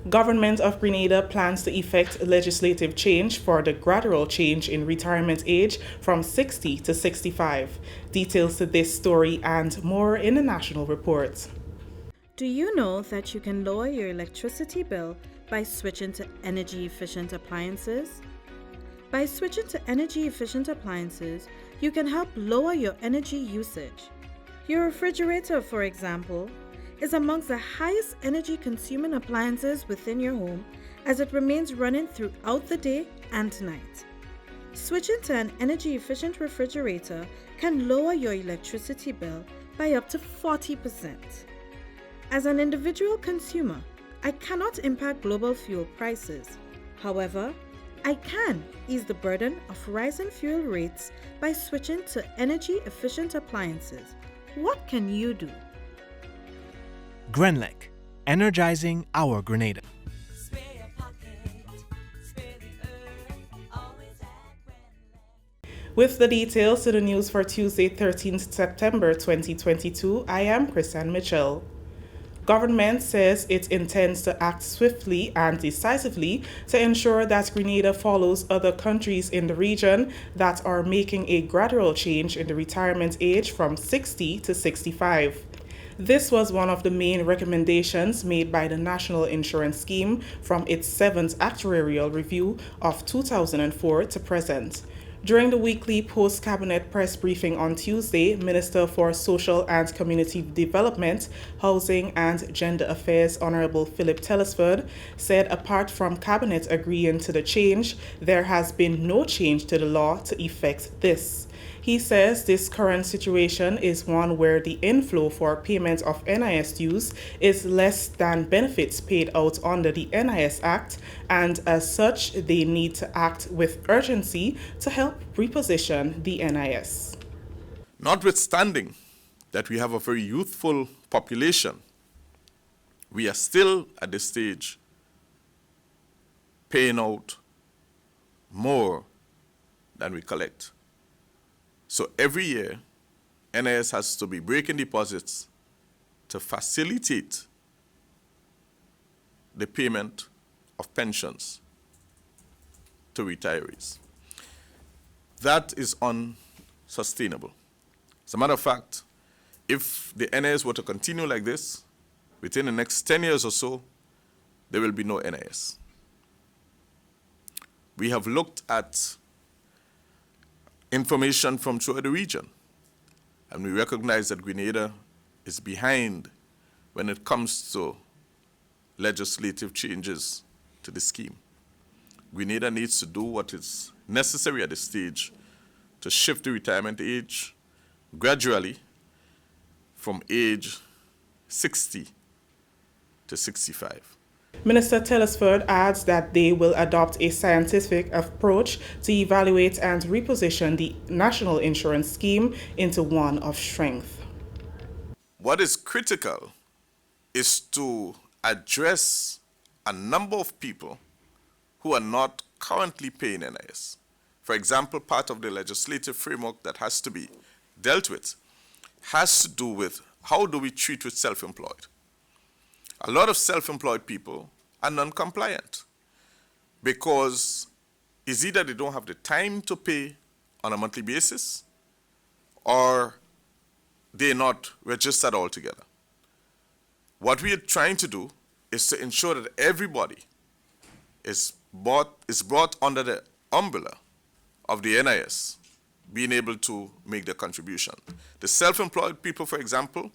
Government of Grenada plans to effect legislative change for the gradual change in retirement age from 60 to 65. Details to this story and more in the national report. Do you know that you can lower your electricity bill by switching to energy-efficient appliances? By switching to energy-efficient appliances, you can help lower your energy usage. Your refrigerator, for example, is amongst the highest energy-consuming appliances within your home as it remains running throughout the day and night. Switching to an energy-efficient refrigerator can lower your electricity bill by up to 40%. As an individual consumer, I cannot impact global fuel prices. However, I can ease the burden of rising fuel rates by switching to energy-efficient appliances. What can you do? Grenlec, energizing our Grenada. With the details to the news for Tuesday, 13th September 2022, I am Christian Mitchell. Government says it intends to act swiftly and decisively to ensure that Grenada follows other countries in the region that are making a gradual change in the retirement age from 60 to 65. This was one of the main recommendations made by the National Insurance Scheme from its 7th actuarial review of 2004 to present. During the weekly post-cabinet press briefing on Tuesday, Minister for Social and Community Development, Housing and Gender Affairs Honorable Philip Telesford said apart from cabinet agreeing to the change, there has been no change to the law to effect this. He says this current situation is one where the inflow for payment of NIS dues is less than benefits paid out under the NIS Act, and as such, they need to act with urgency to help reposition the NIS. Notwithstanding that we have a very youthful population, we are still at this stage paying out more than we collect. So every year, NIS has to be breaking deposits to facilitate the payment of pensions to retirees. That is unsustainable. As a matter of fact, if the NIS were to continue like this, within the next 10 years or so, there will be no NIS. We have looked at information from throughout the region, and we recognize that Grenada is behind when it comes to legislative changes to the scheme. Grenada needs to do what is necessary at this stage to shift the retirement age gradually from age 60 to 65. Minister Telesford adds that they will adopt a scientific approach to evaluate and reposition the National Insurance Scheme into one of strength. What is critical is to address a number of people who are not currently paying NIS. For example, part of the legislative framework that has to be dealt with has to do with how do we treat with self-employed. A lot of self-employed people are non-compliant because it's either they don't have the time to pay on a monthly basis or they're not registered altogether. What we are trying to do is to ensure that everybody is brought under the umbrella of the NIS, being able to make their contribution. The self-employed people, for example,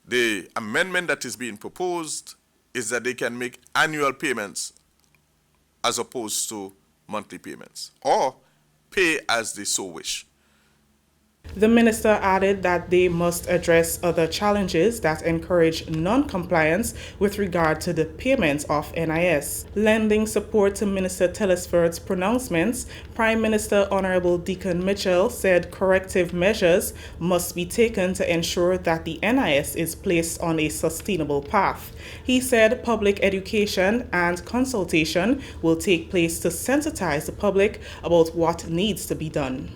the amendment that is being proposed is that they can make annual payments as opposed to monthly payments, or pay as they so wish. The minister added that they must address other challenges that encourage non-compliance with regard to the payment of NIS. Lending support to Minister Telesford's pronouncements, Prime Minister Honorable Deacon Mitchell said corrective measures must be taken to ensure that the NIS is placed on a sustainable path. He said public education and consultation will take place to sensitize the public about what needs to be done.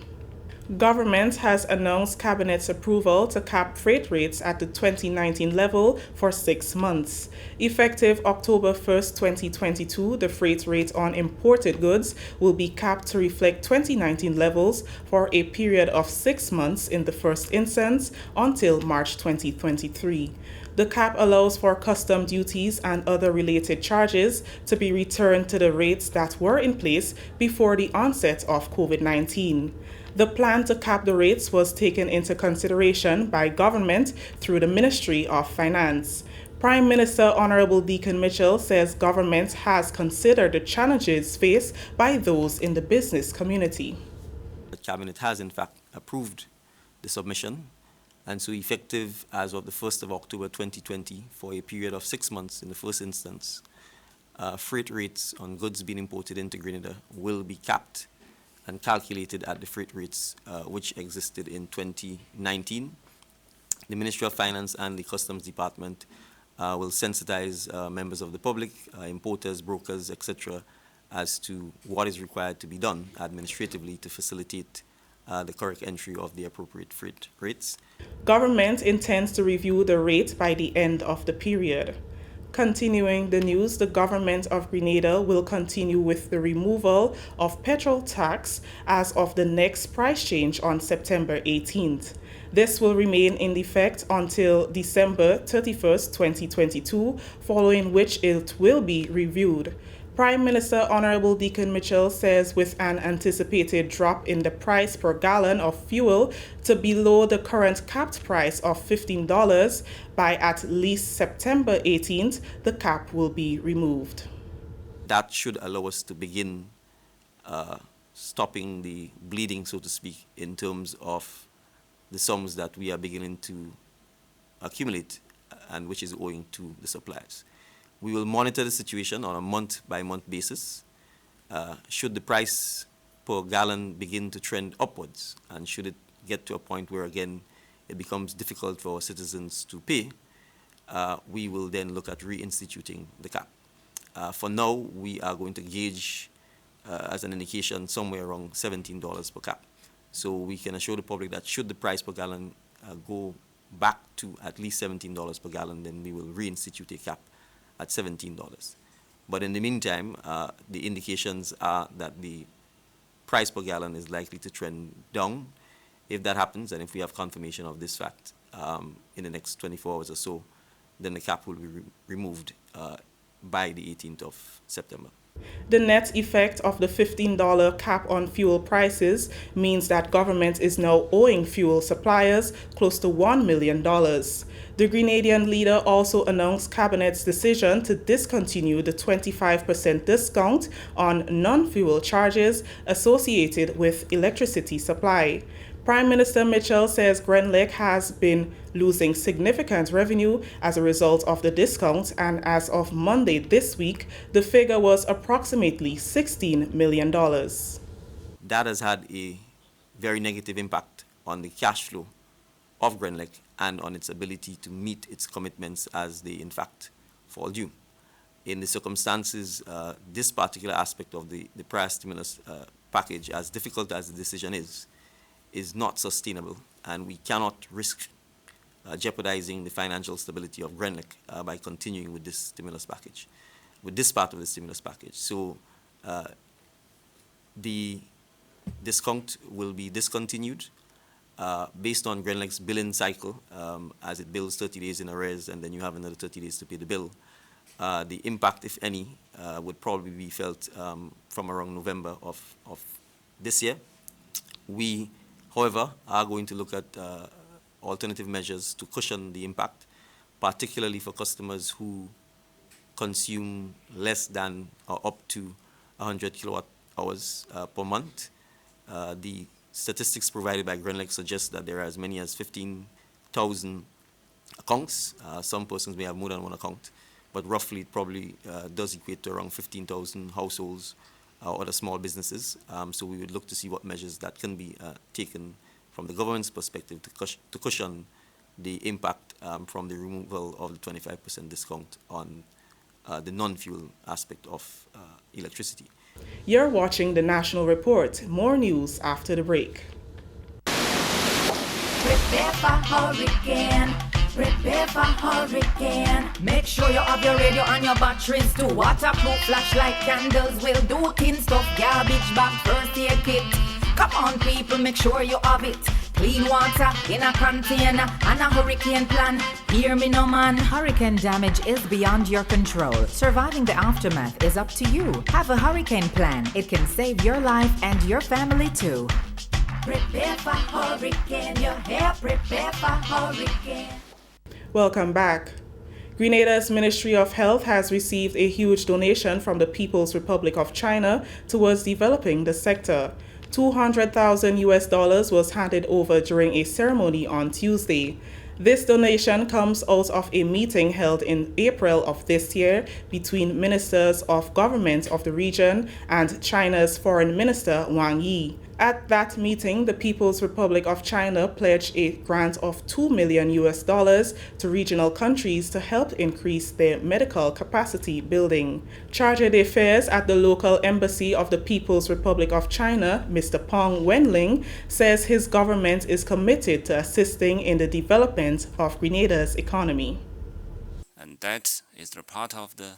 Government has announced Cabinet's approval to cap freight rates at the 2019 level for 6 months. Effective October 1st, 2022, the freight rate on imported goods will be capped to reflect 2019 levels for a period of 6 months in the first instance until March 2023. The cap allows for custom duties and other related charges to be returned to the rates that were in place before the onset of COVID-19. The plan to cap the rates was taken into consideration by government through the Ministry of Finance. Prime Minister Honorable Deacon Mitchell says government has considered the challenges faced by those in the business community. The Cabinet has in fact approved the submission, and so effective as of the 1st of October 2020 for a period of 6 months in the first instance, freight rates on goods being imported into Grenada will be capped and calculated at the freight rates which existed in 2019. The Ministry of Finance and the Customs Department will sensitize members of the public, importers, brokers, etc., as to what is required to be done administratively to facilitate the correct entry of the appropriate freight rates. Government intends to review the rate by the end of the period. Continuing the news, the government of Grenada will continue with the removal of petrol tax as of the next price change on September 18th. This will remain in effect until December 31st, 2022, following which it will be reviewed. Prime Minister Honorable Deacon Mitchell says with an anticipated drop in the price per gallon of fuel to below the current capped price of $15 by at least September 18th, the cap will be removed. That should allow us to begin stopping the bleeding, so to speak, in terms of the sums that we are beginning to accumulate and which is owing to the suppliers. We will monitor the situation on a month-by-month basis. Should the price per gallon begin to trend upwards, and should it get to a point where, again, it becomes difficult for our citizens to pay, we will then look at reinstituting the cap. For now, we are going to gauge, as an indication, somewhere around $17 per cap. So we can assure the public that should the price per gallon go back to at least $17 per gallon, then we will reinstitute a cap at $17. But in the meantime, the indications are that the price per gallon is likely to trend down. If that happens, and if we have confirmation of this fact in the next 24 hours or so, then the cap will be removed by the 18th of September. The net effect of the $15 cap on fuel prices means that government is now owing fuel suppliers close to $1 million. The Grenadian leader also announced Cabinet's decision to discontinue the 25% discount on non-fuel charges associated with electricity supply. Prime Minister Mitchell says Grenlec has been losing significant revenue as a result of the discount, and as of Monday this week, the figure was approximately $16 million. That has had a very negative impact on the cash flow of Grenlec and on its ability to meet its commitments as they in fact fall due. In the circumstances, this particular aspect of the prior stimulus package, as difficult as the decision is not sustainable, and we cannot risk jeopardizing the financial stability of Grenlec by continuing with this stimulus package, with this part of the stimulus package. So the discount will be discontinued based on Grenlec's billing cycle, as it bills 30 days in arrears, and then you have another 30 days to pay the bill. The impact, if any, would probably be felt from around November of this year. We, however, are going to look at alternative measures to cushion the impact, particularly for customers who consume less than or up to 100 kilowatt hours per month. The statistics provided by Grenlec suggest that there are as many as 15,000 accounts. Some persons may have more than one account, but roughly it probably does equate to around 15,000 households or other small businesses. So we would look to see what measures that can be taken from the government's perspective to cushion the impact from the removal of the 25% discount on the non-fuel aspect of electricity. You're watching the National Report. More news after the break. prepare for hurricane. Prepare for hurricane. Make sure you have your radio and your batteries too. Waterproof flashlight candles will do. Tin stuff, garbage bag, first aid kit. Come on people, make sure you have it. Clean water in a container and a hurricane plan. Hear me no man. Hurricane damage is beyond your control. Surviving the aftermath is up to you. Have a hurricane plan. It can save your life and your family too. Prepare for hurricane. Your hair, prepare for hurricane. Welcome back. Grenada's Ministry of Health has received a huge donation from the People's Republic of China towards developing the sector. $200,000 was handed over during a ceremony on Tuesday. This donation comes out of a meeting held in April of this year between ministers of government of the region and China's Foreign Minister Wang Yi. At that meeting, the People's Republic of China pledged a grant of $2 million to regional countries to help increase their medical capacity building. Chargé d'Affaires at the local embassy of the People's Republic of China, Mr. Peng Wenling, says his government is committed to assisting in the development of Grenada's economy. And that is the part of the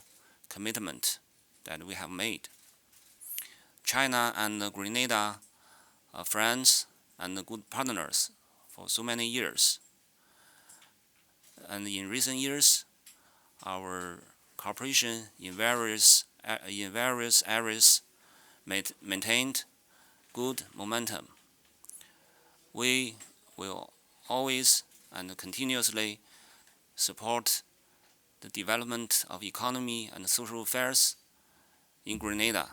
commitment that we have made. China and Grenada are friends and good partners for so many years. And in recent years, our cooperation in various areas maintained good momentum. We will always and continuously support the development of economy and social affairs in Grenada.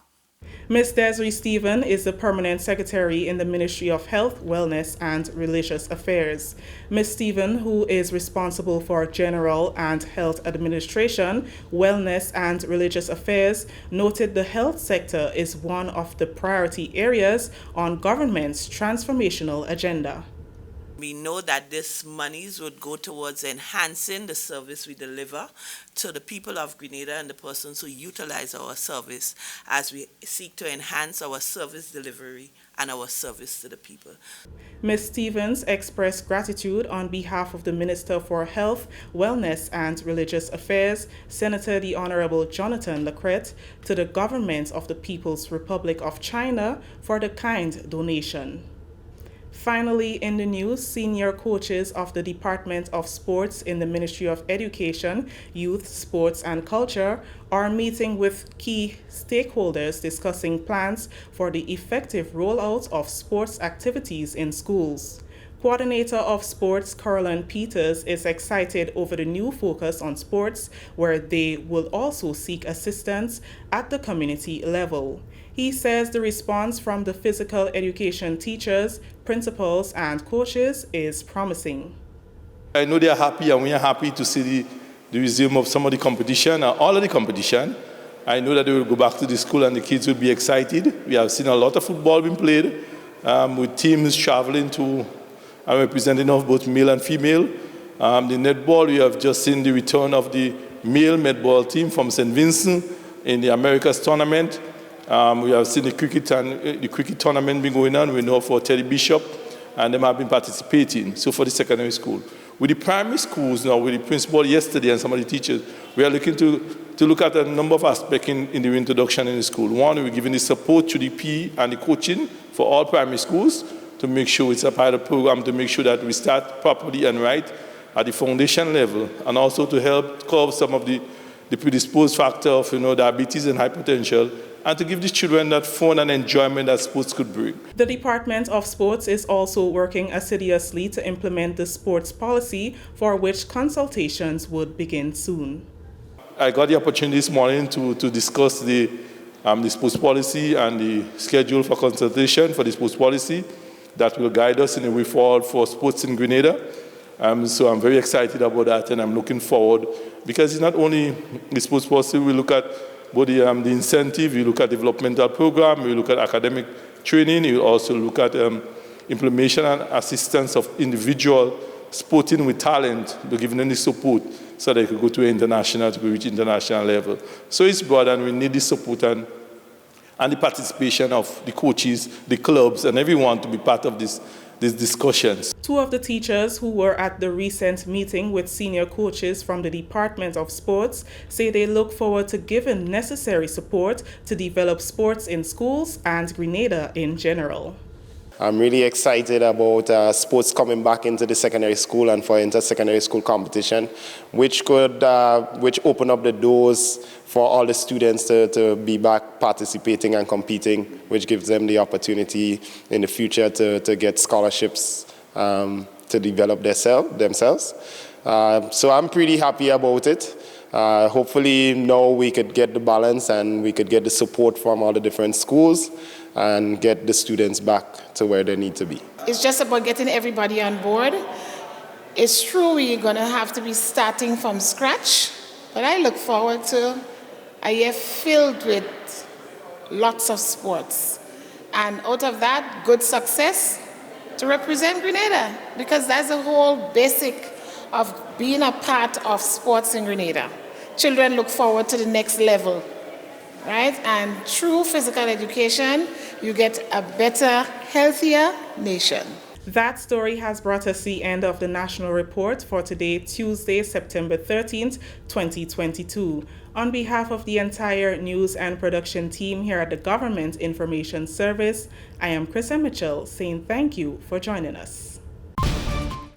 Ms. Desiree Stephen is the Permanent Secretary in the Ministry of Health, Wellness and Religious Affairs. Ms. Stephen, who is responsible for General and Health Administration, Wellness and Religious Affairs, noted the health sector is one of the priority areas on government's transformational agenda. We know that this monies would go towards enhancing the service we deliver to the people of Grenada and the persons who utilize our service as we seek to enhance our service delivery and our service to the people. Ms. Stevens expressed gratitude on behalf of the Minister for Health, Wellness and Religious Affairs, Senator the Honorable Jonathan Lacrette, to the government of the People's Republic of China for the kind donation. Finally, in the news, senior coaches of the Department of Sports in the Ministry of Education, Youth, Sports and Culture are meeting with key stakeholders discussing plans for the effective rollout of sports activities in schools. Coordinator of Sports, Caroline Peters, is excited over the new focus on sports, where they will also seek assistance at the community level. He says the response from the physical education teachers, principals, and coaches is promising. I know they are happy, and we are happy to see the resume of some of the competition, all of the competition. I know that they will go back to the school and the kids will be excited. We have seen a lot of football being played, with teams traveling to and representing of both male and female. The netball, we have just seen the return of the male netball team from St. Vincent in the Americas tournament. We have seen the cricket tournament been going on. We know for Teddy Bishop, and them have been participating. So for the secondary school. With the primary schools now, with the principal yesterday and some of the teachers, we are looking to look at a number of aspects in the introduction in the school. One, we're giving the support to the PE and the coaching for all primary schools to make sure it's a pilot program, to make sure that we start properly and right at the foundation level, and also to help curb some of the predisposed factor of diabetes and hypertension, and to give the children that fun and enjoyment that sports could bring. The Department of Sports is also working assiduously to implement the sports policy, for which consultations would begin soon. I got the opportunity this morning to discuss the sports policy and the schedule for consultation for the sports policy that will guide us in the way forward for sports in Grenada. So I'm very excited about that, and I'm looking forward, because it's not only the sports policy. We look at both the incentive, we look at developmental program, we look at academic training, we also look at implementation and assistance of individual sporting with talent, to give them the support so they could go to international, to reach international level. So it's broad, and we need the support and the participation of the coaches, the clubs, and everyone to be part of this these discussions. Two of the teachers who were at the recent meeting with senior coaches from the Department of Sports say they look forward to giving necessary support to develop sports in schools and Grenada in general. I'm really excited about sports coming back into the secondary school and for inter-secondary school competition, which open up the doors for all the students to be back participating and competing, which gives them the opportunity in the future to get scholarships to develop themselves. So I'm pretty happy about it. Hopefully now we could get the balance and we could get the support from all the different schools and get the students back to where they need to be. It's just about getting everybody on board. It's true we're going to have to be starting from scratch, but I look forward to a year filled with lots of sports. And out of that, good success to represent Grenada, because that's the whole basic of being a part of sports in Grenada. Children look forward to the next level, right? And through physical education, you get a better, healthier nation. That story has brought us the end of the National Report for today, Tuesday, September 13th, 2022. On behalf of the entire news and production team here at the Government Information Service, I am Krista Mitchell saying thank you for joining us.